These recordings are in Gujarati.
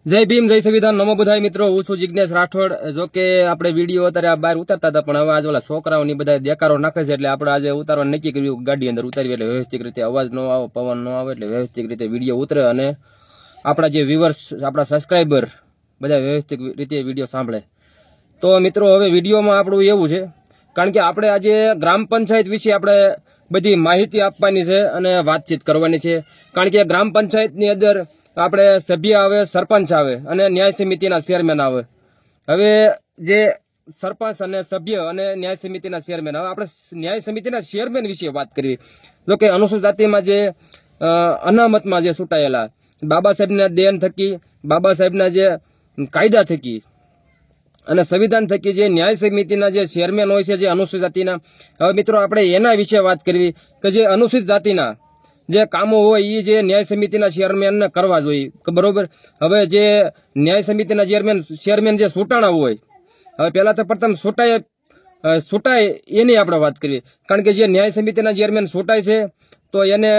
જય ભીમ જય સંવિધાન નમો બધાય મિત્રો હું છું જિજ્ઞેશ રાઠોડ। જો કે આપણે વિડીયો અત્યારે આ બહાર ઉતારતા હતા પણ હવે આજે ઓલા છોકરાઓની બધા દેકારો નાખે છે એટલે આપણે આજે ઉતારવાનું નક્કી કર્યું ગાડી અંદર ઉતારીએ એટલે વ્યવસ્થિત રીતે અવાજ ન આવે પવન ન આવે એટલે વ્યવસ્થિત રીતે વિડીયો ઉતરે અને આપણા જે વ્યુઅર્સ આપણા સબસ્ક્રાઈબર બધા વ્યવસ્થિત રીતે વિડીયો સાંભળે। તો મિત્રો હવે વિડીયોમાં આપણું એવું છે કારણ કે આપણે આજે ગ્રામ પંચાયત વિશે આપણે બધી માહિતી આપવાની છે અને વાતચીત કરવાની છે કારણ કે ગ્રામ પંચાયતની અંદર આપણે સભ્ય આવે સરપંચ આવે અને ન્યાય સમિતિના ચેરમેન આવે। હવે જે સરપંચ અને સભ્ય અને ન્યાય સમિતિના ચેરમેન હવે આપણે ન્યાય સમિતિના ચેરમેન વિશે વાત કરવી। જો કે અનુસૂચિત જાતિમાં જે અનામતમાં જે છૂટાયેલા બાબા સાહેબના દેન થકી બાબા સાહેબના જે કાયદા થકી અને સંવિધાન થકી જે ન્યાય સમિતિના જે ચેરમેન હોય છે જે અનુસૂચિત જાતિના હવે મિત્રો આપણે એના વિશે વાત કરવી કે જે અનુસૂચિત જાતિના જે કામો હોય એ જે ન્યાય સમિતિના ચેરમેનને કરવા જોઈએ બરોબર। હવે જે ન્યાય સમિતિના ચેરમેન જે છૂટાણા હોય હવે પહેલા તો પ્રથમ છૂટાય એની આપણે વાત કરીએ કારણ કે જે ન્યાય સમિતિના ચેરમેન છૂટાય છે તો એને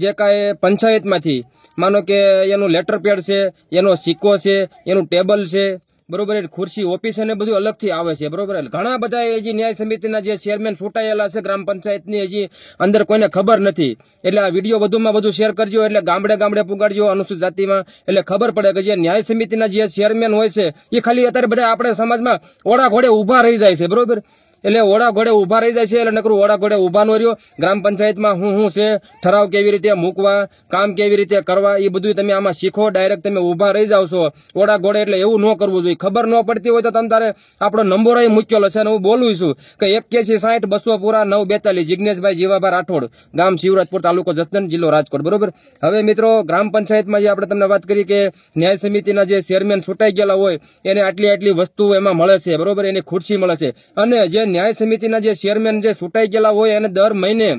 જે કાંઈ પંચાયતમાંથી માનો કે એનું લેટર પેડ છે એનો સિક્કો છે એનું ટેબલ છે બરોબર ખુરશી ઓફિસ અને બધું અલગથી આવે છે બરોબર। ઘણા બધા હજી ન્યાય સમિતિના જે ચેરમેન છૂટાયેલા છે ગ્રામ પંચાયતની હજી અંદર કોઈને ખબર નથી એટલે આ વિડીયો વધુમાં વધુ શેર કરજો એટલે ગામડે ગામડે પુગાડજો અનુસૂચિત જાતિમાં એટલે ખબર પડે કે જે ન્યાય સમિતિના જે ચેરમેન હોય છે એ ખાલી અત્યારે બધા આપણે સમાજમાં ઓળા ઘોડે ઊભા રહી જાય છે બરોબર। એટલે ઓળા ઘોડે ઊભા રહી જાય છે એટલે નકરું ઓળા ઘોડે ઊભા ન રહ્યો ગ્રામ પંચાયતમાં શું છે ઠરાવ કેવી રીતે મૂકવા કામ કેવી રીતે કરવા એ બધું તમે આમાં શીખો ડાયરેક્ટ તમે ઊભા રહી જાવ છો ઓળા ઘોડે એટલે એવું ન કરવું જોઈએ। ખબર ન પડતી હોય તો તમે તારે આપણો નંબર મૂકેલો છે અને હું બોલું છું કે 8160 200 પૂરા 942 જિજ્ઞેશભાઈ જીવાભાઈ રાઠોડ ગામ શિવરાજપુર તાલુકો જસદણ જિલ્લો રાજકોટ બરોબર। હવે મિત્રો ગ્રામ પંચાયતમાં જે આપણે તમને વાત કરી કે ન્યાય સમિતિના જે ચેરમેન છૂટાઈ ગયેલા હોય એને આટલી વસ્તુઓ એમાં મળે છે બરોબર એની ખુરશી મળે છે અને જે ન્યાય સમિતિના જે ચેરમેન જે છૂટાઈ ગયેલા હોય એને દર મહિને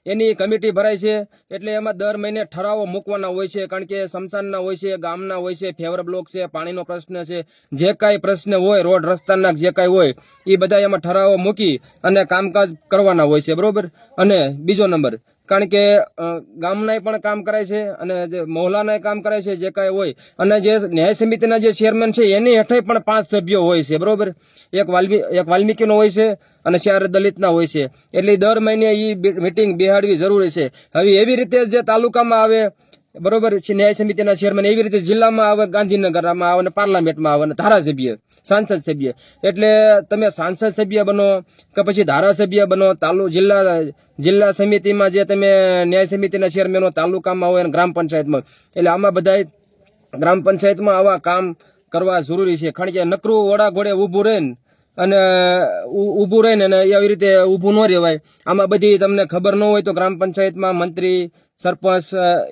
એની કમિટી ભરાય છે એટલે એમાં દર મહિને ઠરાવો મૂકવાના હોય છે કારણ કે સ્મશાનના હોય છે ગામના હોય છે ફેવર બ્લોક છે પાણીનો પ્રશ્ન છે જે કાંઈ પ્રશ્ન હોય રોડ રસ્તાના જે કાંઈ હોય એ બધા એમાં ઠરાવો મૂકી અને કામકાજ કરવાના હોય છે બરોબર। અને બીજો નંબર કારણ કે ગામના પણ કામ કરાય છે અને જે મહોલ્લાના કામ કરાય છે જે કાંઈ હોય અને જે ન્યાય સમિતિના જે ચેરમેન છે એની હેઠળ પણ 5 સભ્યો હોય છે બરોબર। એક વાલ્મીકીનો હોય છે અને 4 દલિતના હોય છે એટલે દર મહિને એ મીટિંગ બેહાડવી જરૂરી છે। હવે એવી રીતે જે તાલુકામાં આવે બરોબર છે ન્યાય સમિતિના ચેરમેન એવી રીતે જિલ્લામાં આવે ગાંધીનગરમાં આવે અને પાર્લામેન્ટમાં આવે અને ધારાસભ્ય સાંસદ સભ્ય એટલે તમે સાંસદ સભ્ય બનો કે પછી ધારાસભ્ય બનો જિલ્લા સમિતિમાં જે તમે ન્યાય સમિતિના ચેરમેનો તાલુકામાં હોય અને ગ્રામ પંચાયતમાં એટલે આમાં બધા ગ્રામ પંચાયતમાં આવા કામ કરવા જરૂરી છે કારણ કે નકરું ઓડા ઘોડે ઊભું રહે અને એવી રીતે ઊભું ન રહેવાય। આમાં બધી તમને ખબર ન હોય તો ગ્રામ પંચાયતમાં મંત્રી સરપંચ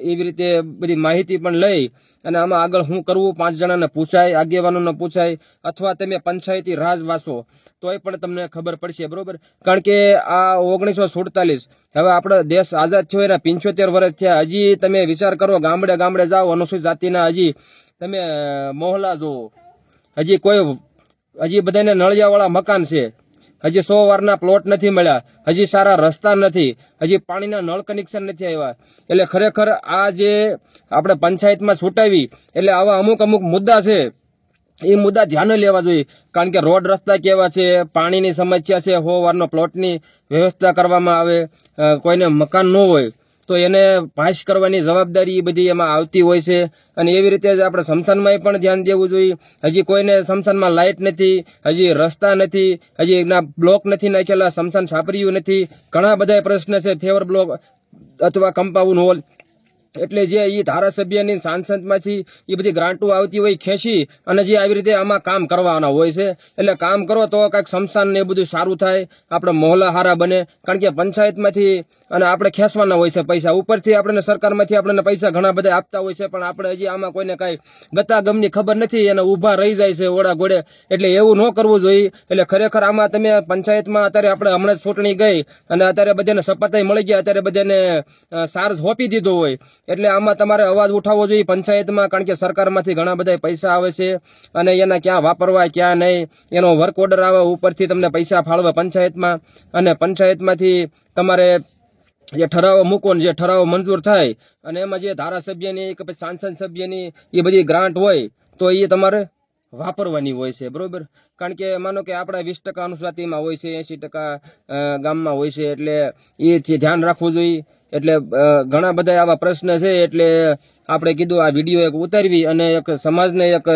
એવી રીતે બધી માહિતી પણ લઈ અને આમાં આગળ શું કરવું 5 જણાને પૂછાય આગેવાનોને પૂછાય અથવા તમે પંચાયતી રાજ વાસો તોય પણ તમને ખબર પડશે બરોબર। કારણ કે આ 1947 હવે આપણો દેશ આઝાદ થયો એના 75 વર્ષ થયા હજી તમે વિચાર કરો ગામડે ગામડે જાઓ અનુસૂચિત જાતિના હજી તમે મોહલ્લા જોવો હજી બધાને નળિયાવાળા મકાન છે હજી 100 વારના પ્લોટ નથી મળ્યા હજી સારા રસ્તા નથી હજી પાણીના નળ કનેક્શન નથી આવ્યા એટલે ખરેખર આ જે આપણે પંચાયતમાં છૂટાવી એટલે આવા અમુક મુદ્દા છે એ મુદ્દા ધ્યાને લેવા જોઈએ કારણ કે રોડ રસ્તા કેવા છે પાણીની સમસ્યા છે 100 વારનો પ્લોટની વ્યવસ્થા કરવામાં આવે કોઈને મકાન ન હોય તો એને પાસ કરવાની જવાબદારી એ બધી એમાં આવતી હોય છે અને એવી રીતે જ આપણે સ્મશાનમાં પણ ધ્યાન દેવું જોઈએ। હજી કોઈને સ્મશાનમાં લાઇટ નથી હજી રસ્તા નથી હજી એના બ્લોક નથી નાખેલા સ્મશાન છાપર્યું નથી ઘણા બધા પ્રશ્ન છે ફેવર બ્લોક અથવા કમ્પાઉન્ડ હોલ એટલે જે એ ધારાસભ્યની સાંસદમાંથી એ બધી ગ્રાન્ટો આવતી હોય ખેંચી અને જે આવી રીતે આમાં કામ કરવાના હોય છે એટલે કામ કરો તો કાંઈક સ્મશાન ને એ બધું સારું થાય આપણે મોહલ્લા હારા બને કારણ કે પંચાયતમાંથી અને આપણે ખેંચવાના હોય છે પૈસા ઉપરથી આપણને સરકારમાંથી આપણને પૈસા ઘણા બધા આપતા હોય છે પણ આપણે હજી આમાં કોઈને કાંઈ ગતાગમની ખબર નથી અને ઊભા રહી જાય છે ઓડા ઘોડે એટલે એવું ન કરવું જોઈએ। એટલે ખરેખર આમાં તમે પંચાયતમાં અત્યારે આપણે હમણાં જ ચૂંટણી ગઈ અને અત્યારે બધાને શપથાઈ મળી ગયા અત્યારે બધાને ચાર્જ સોંપી દીધો હોય એટલે આમાં તમારે અવાજ ઉઠાવવો જોઈએ પંચાયતમાં કારણ કે સરકારમાંથી ઘણા બધા પૈસા આવે છે અને એના ક્યાં વાપરવા ક્યાં નહીં એનો વર્ક ઓર્ડર આવે ઉપરથી તમને પૈસા ફાળવે પંચાયતમાં અને પંચાયતમાંથી તમારે જે ઠરાવો મૂકો ને જે ઠરાવો મંજૂર થાય અને એમાં જે ધારાસભ્યની કે પછી સાંસદ સભ્યની એ બધી ગ્રાન્ટ હોય તો એ તમારે વાપરવાની હોય છે, બરોબર. કારણ કે માનો કે આપણા 20% અનુસૂચિમાં હોય છે, 80% ગામમાં હોય છે, એટલે એથી ધ્યાન રાખવું જોઈએ. એટલે ઘણા બધા આવા પ્રશ્ન છે, એટલે આપણે કીધું આ વિડીયો એક ઉતારવી અને એક સમાજને એક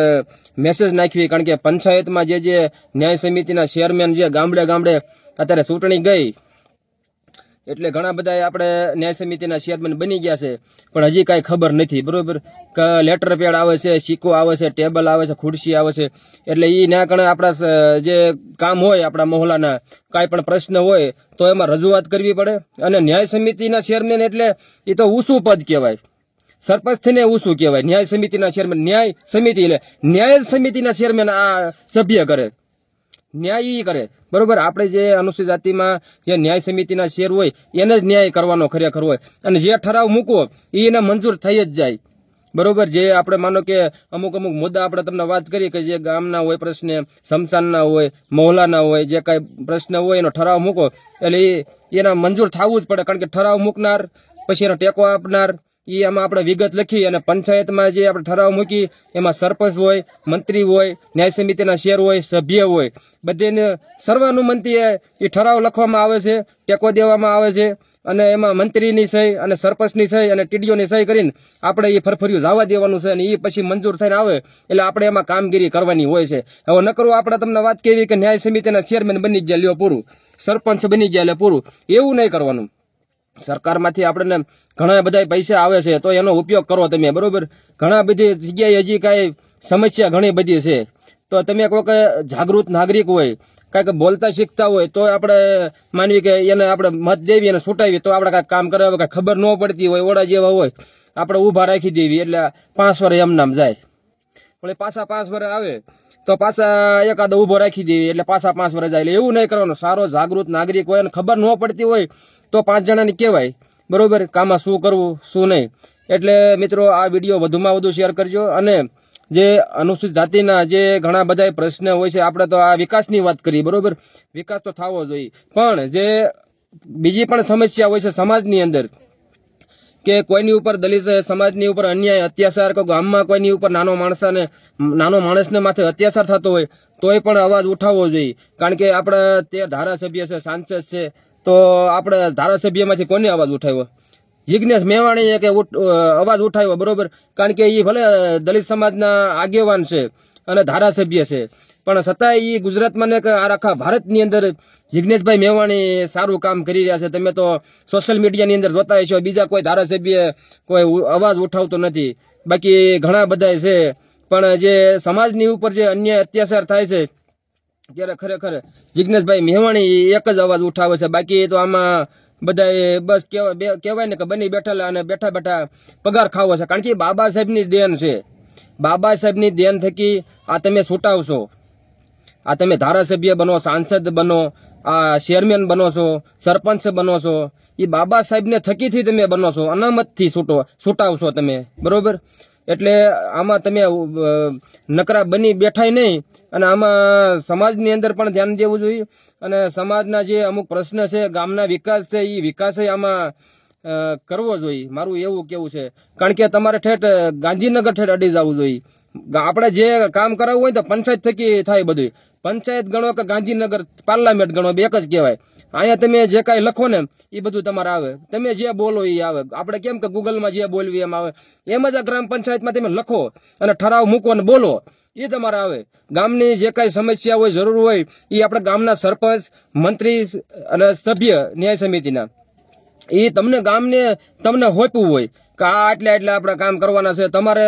મેસેજ નાખવી. કારણ કે પંચાયતમાં જે ન્યાય સમિતિના ચેરમેન જે ગામડે ગામડે અત્યારે ચૂંટણી ગઈ એટલે ઘણા બધા આપણે ન્યાય સમિતિના ચેરમેન બની ગયા છે, પણ હજી કાંઈ ખબર નથી, બરોબર. લેટર પેડ આવે છે, સિક્કો આવે છે, ટેબલ આવે છે, ખુરશી આવે છે, એટલે એ ના કારણે આપણા જે કામ હોય આપણા મહોલ્લાના કાંઈ પણ પ્રશ્ન હોય તો એમાં રજૂઆત કરવી પડે. અને ન્યાય સમિતિના ચેરમેન એટલે એ તો ઊંચું પદ કહેવાય, સરપંચ થઈને ઊંચું કહેવાય. ન્યાય સમિતિના ચેરમેન, ન્યાય સમિતિ એટલે ન્યાય સમિતિના ચેરમેન આ સભ્ય કરે, ન્યાય ઈ કરે, બરોબર. આપણે જે અનુસૂચિત જાતિમાં જે ન્યાય સમિતિના શેર હોય એને જ ન્યાય કરવાનો ખરેખર હોય, અને જે ઠરાવ મૂકો એને મંજૂર થઈ જ જાય, બરોબર. જે આપણે માનો કે અમુક મુદ્દા આપણે તમને વાત કરી કે જે ગામના હોય પ્રશ્ન, સ્મશાનના હોય, મહોલ્લાના હોય, જે કાંઈ પ્રશ્ન હોય એનો ઠરાવ મૂકો એટલે એના મંજૂર થવું જ પડે. કારણ કે ઠરાવ મૂકનાર પછી એનો ટેકો આપનાર એ આમાં આપણે વિગત લખી અને પંચાયતમાં જે આપણે ઠરાવ મૂકી એમાં સરપંચ હોય, મંત્રી હોય, ન્યાય સમિતિના શેર હોય, સભ્ય હોય, બધેને સર્વાનુમતિએ એ ઠરાવ લખવામાં આવે છે, ટેકો દેવામાં આવે છે, અને એમાં મંત્રીની સહી અને સરપંચની સહી અને ટીડીઓની સહી કરીને આપણે એ ફરફર્યું જવા દેવાનું છે, અને એ પછી મંજૂર થઈને આવે એટલે આપણે એમાં કામગીરી કરવાની હોય છે. હવે નકરું આપણે તમને વાત કેવી કે ન્યાય સમિતિના ચેરમેન બની ગયા લ્યો પૂરું, સરપંચ બની ગયા એટલે પૂરું, એવું નહીં કરવાનું. સરકારમાંથી આપણને ઘણા બધા પૈસા આવે છે તો એનો ઉપયોગ કરો તમે, બરોબર. ઘણા બધી જગ્યાએ હજી કાંઈ સમસ્યા ઘણી બધી છે, તો તમે કોઈક જાગૃત નાગરિક હોય, કાંઈક બોલતા શીખતા હોય તો આપણે માનવી કે એને આપણે મત દેવી અને છૂટાવી તો આપણે કાંઈક કામ કરાવે, કાંઈ ખબર ન પડતી હોય, ઓડા જેવા હોય, આપણે ઊભા રાખી દેવી એટલે 5 વર્ષ એમ નામ જાય, પણ પાછા 5 વર્ષ આવે તો પાછા એકાદો ઊભો રાખી દેવી એટલે પાછા 5 વર્ષ જાય. એટલે એવું નહીં કરવાનું. સારો જાગૃત નાગરિક હોય અને ખબર ન પડતી હોય તો 5 જણાને કહેવાય, બરોબર, કામાં શું કરવું શું નહીં. એટલે મિત્રો આ વિડીયો વધુમાં વધુ શેર કરજો. અને જે અનુસૂચિત જાતિના જે ઘણા બધા પ્રશ્ન હોય છે, આપણે તો આ વિકાસની વાત કરી, બરોબર, વિકાસ તો થવો જોઈએ, પણ જે બીજી પણ સમસ્યા હોય છે સમાજની અંદર કે કોઈની ઉપર દલિત સમાજની ઉપર અન્યાય અત્યાચાર, કોઈ ગામમાં કોઈની ઉપર નાનો માણસને માથે અત્યાચાર થતો હોય તોય પણ અવાજ ઉઠાવવો જોઈએ. કારણ કે આપણા તે ધારાસભ્ય છે, સાંસદ છે, તો આપણે ધારાસભ્યમાંથી કોને અવાજ ઉઠાવ્યો? જિજ્ઞેશ મેવાણીએ કે અવાજ ઉઠાવ્યો, બરોબર. કારણ કે એ ભલે દલિત સમાજના આગેવાન છે અને ધારાસભ્ય છે, પણ છતાંય એ ગુજરાતમાં ને આખા ભારતની અંદર જિજ્ઞેશભાઈ મેવાણી સારું કામ કરી રહ્યા છે. તમે તો સોશિયલ મીડિયાની અંદર જોતા હશો, બીજા કોઈ ધારાસભ્ય કોઈ અવાજ ઉઠાવતો નથી, બાકી ઘણા બધા છે. પણ જે સમાજની ઉપર જે અન્યાય અત્યાચાર થાય છે ત્યારે ખરેખર જિજ્ઞેશભાઈ મેવાણી એક જ અવાજ ઉઠાવે છે. બાકી તો આમાં બધા બસ કહેવાય ને કે બની બેઠેલા અને બેઠા બેઠા પગાર ખાવો છે. કારણ કે બાબા સાહેબની દેન છે, બાબા સાહેબની દેન થકી આ તમે છૂટાવશો, આ તમે ધારાસભ્ય બનો, સાંસદ બનો, આ ચેરમેન બનો છો, સરપંચ બનો છો, એ બાબા સાહેબને થકીથી તમે બનો છો, અનામતથી છૂટાવશો તમે, બરોબર. એટલે આમાં તમે નકરા બની બેઠાય નહીં, અને આમાં સમાજની અંદર પણ ધ્યાન દેવું જોઈએ. અને સમાજના જે અમુક પ્રશ્ન છે, ગામના વિકાસ છે, એ વિકાસ આમાં કરવો જોઈએ, મારું એવું કેવું છે. કારણ કે તમારે ઠેઠ ગાંધીનગર ઠેઠ અડી જવું જોઈએ. આપણે જે કામ કરાવવું હોય તો પંચાયત થકી થાય બધું. પંચાયત ગણો કે ગાંધીનગર પાર્લામેન્ટ ગણો, બે એક જ કહેવાય. અહીંયા તમે જે કાંઈ લખો ને એ બધું તમારે આવે, તમે જે બોલો એ આવે. આપણે કેમ કે ગૂગલમાં જે બોલવી એમ આવે, એમ જ આ ગ્રામ પંચાયતમાં તમે લખો અને ઠરાવ મૂકો અને બોલો, એ તમારે આવે. ગામની જે કાંઈ સમસ્યા હોય, જરૂર હોય, એ આપણે ગામના સરપંચ, મંત્રી અને સભ્ય ન્યાય સમિતિના એ તમને ગામને તમને હોપ્યું હોય કે આ એટલે આપણે કામ કરવાના છે. તમારે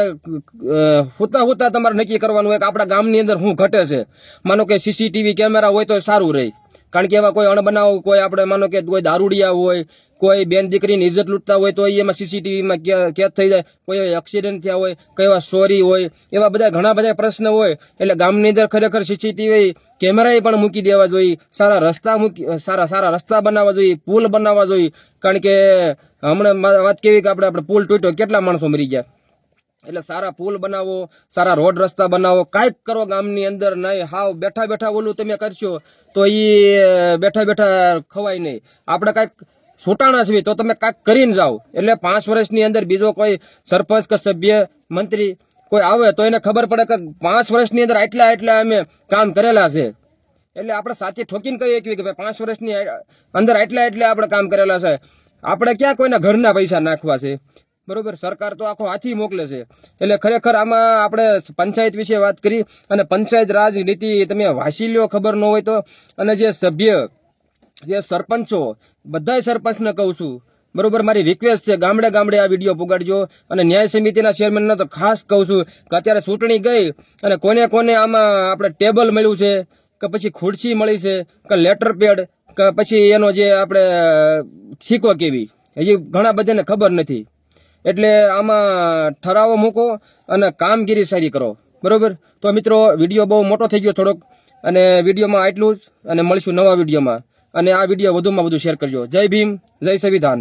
હુતા તમારે નક્કી કરવાનું હોય કે આપણા ગામની અંદર શું ઘટે છે. માનો કે સીસીટીવી કેમેરા હોય તો સારું રહે. કારણ કે એવા કોઈ અણબનાવ, કોઈ આપણે માનો કે કોઈ દારૂડિયા હોય, કોઈ બેન દીકરીની ઇજ્જત લૂંટતા હોય તો એમાં સીસીટીવીમાં કેદ થઈ જાય. કોઈ એક્સિડન્ટ થયા હોય, કોઈ એવા ચોરી હોય, એવા બધા ઘણા બધા પ્રશ્ન હોય. એટલે ગામની અંદર ખરેખર સીસીટીવી કેમેરા પણ મૂકી દેવા જોઈએ. સારા રસ્તા બનાવવા જોઈએ, પુલ બનાવવા જોઈએ. કારણ કે હમણાં વાત કેવી કે આપણે પુલ તૂટ્યો, કેટલા માણસો મરી ગયા. એટલે સારા પુલ બનાવો, સારા રોડ રસ્તા બનાવો, કાંઈક કરો ગામની અંદર. નહીં હાવ બેઠા બેઠા ઓલું તમે કરશો તો એ બેઠા બેઠા ખવાય નહીં. આપણે કાંઈક છૂટાણા છે તો તમે કાંઈક કરીને જાઓ. એટલે 5 વર્ષની અંદર બીજો કોઈ સરપંચ કે સભ્ય મંત્રી કોઈ આવે તો એને ખબર પડે કે 5 વર્ષની અંદર આટલા અમે કામ કરેલા છે. એટલે આપણે સાચી ઠોકીને કહીએ કે ભાઈ 5 વર્ષની અંદર આટલા આપણે કામ કરેલા છે. આપણે ક્યાં કોઈના ઘરના પૈસા નાખવા છે? બરોબર, સરકાર તો આખો હાથી મોકલે છે. એટલે ખરેખર આમાં આપણે પંચાયત વિશે વાત કરી અને પંચાયત રાજ નીતિ તમે વાંચી લ્યો ખબર ન હોય તો. અને જે સભ્ય જે સરપંચો બધા સરપંચને કહું છું, બરોબર, મારી રિક્વેસ્ટ છે ગામડે ગામડે આ વિડીયો પુગાડજો. અને ન્યાય સમિતિના ચેરમેનને તો ખાસ કહું છું કે અત્યારે ચૂંટણી ગઈ અને કોને કોને આમાં આપણે ટેબલ મળ્યું છે કે પછી ખુરશી મળી છે કે લેટર પેડ કે પછી એનો જે આપણે સિક્કો કેવી, હજી ઘણા બધાને ખબર નથી. એટલે આમાં ઠરાવો મૂકો અને કામગીરી સારી કરો. બરોબર, તો મિત્રો વિડીયો બહુ મોટો થઈ ગયો થોડોક, અને વિડીયોમાં આટલું જ, અને મળીશું નવા વિડીયોમાં. અને આ વિડીયો વધુમાં વધુ શેર કરજો. જય ભીમ, જય સંવિધાન.